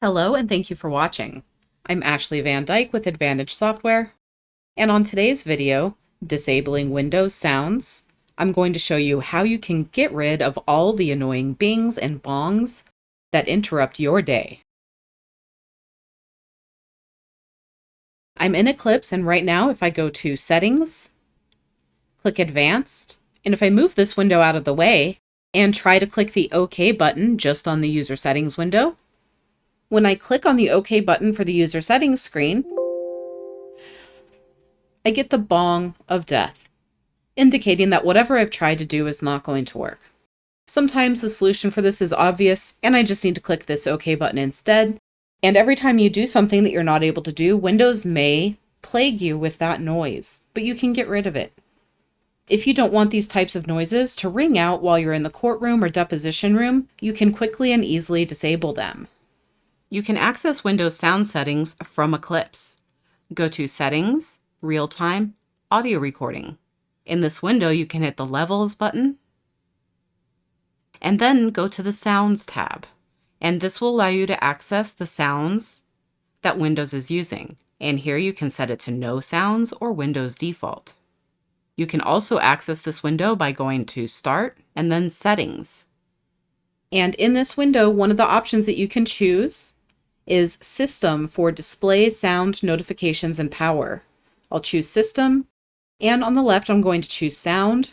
Hello and thank you for watching. I'm Ashley Van Dyke with Advantage Software, and on today's video, Disabling Windows Sounds, I'm going to show you how you can get rid of all the annoying bings and bongs that interrupt your day. I'm in Eclipse, and right now if I go to Settings, click Advanced, and if I move this window out of the way and try to click the OK button just on the User Settings window, when I click on the OK button for the user settings screen, I get the bong of death, indicating that whatever I've tried to do is not going to work. Sometimes the solution for this is obvious, and I just need to click this OK button instead. And every time you do something that you're not able to do, Windows may plague you with that noise, but you can get rid of it. If you don't want these types of noises to ring out while you're in the courtroom or deposition room, you can quickly and easily disable them. You can access Windows sound settings from Eclipse. Go to Settings, Real-Time, Audio Recording. In this window, you can hit the Levels button, and then go to the Sounds tab. And this will allow you to access the sounds that Windows is using. And here you can set it to No Sounds or Windows Default. You can also access this window by going to Start and then Settings. And in this window, one of the options that you can choose is System for Display Sound Notifications and Power. I'll choose System, and on the left I'm going to choose Sound.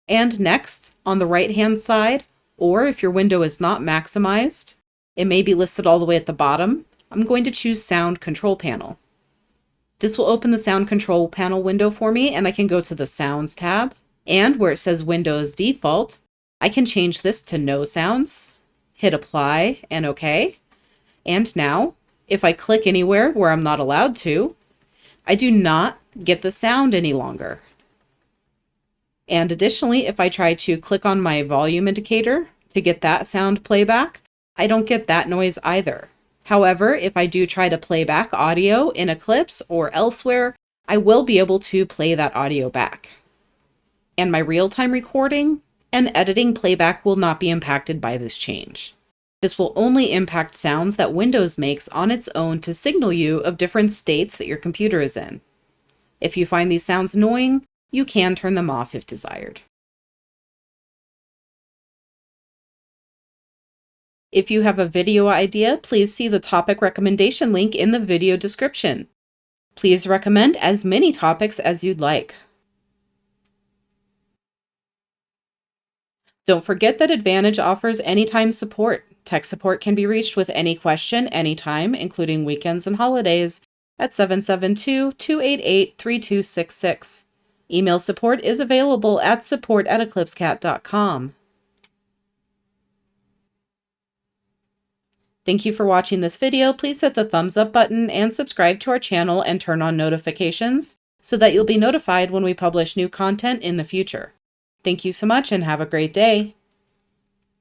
And next, on the right-hand side, or if your window is not maximized, it may be listed all the way at the bottom, I'm going to choose Sound Control Panel. This will open the Sound Control Panel window for me, and I can go to the Sounds tab, and where it says Windows Default, I can change this to No Sounds, hit Apply, and OK. And now, if I click anywhere where I'm not allowed to, I do not get the sound any longer. And additionally, if I try to click on my volume indicator to get that sound playback, I don't get that noise either. However, if I do try to play back audio in Eclipse or elsewhere, I will be able to play that audio back. And my real-time recording and editing playback will not be impacted by this change. This will only impact sounds that Windows makes on its own to signal you of different states that your computer is in. If you find these sounds annoying, you can turn them off if desired. If you have a video idea, please see the topic recommendation link in the video description. Please recommend as many topics as you'd like. Don't forget that Advantage offers anytime support. Tech support can be reached with any question, anytime, including weekends and holidays, at 772-288-3266. Email support is available at support@eclipsecat.com. Thank you for watching this video. Please hit the thumbs up button and subscribe to our channel and turn on notifications so that you'll be notified when we publish new content in the future. Thank you so much and have a great day.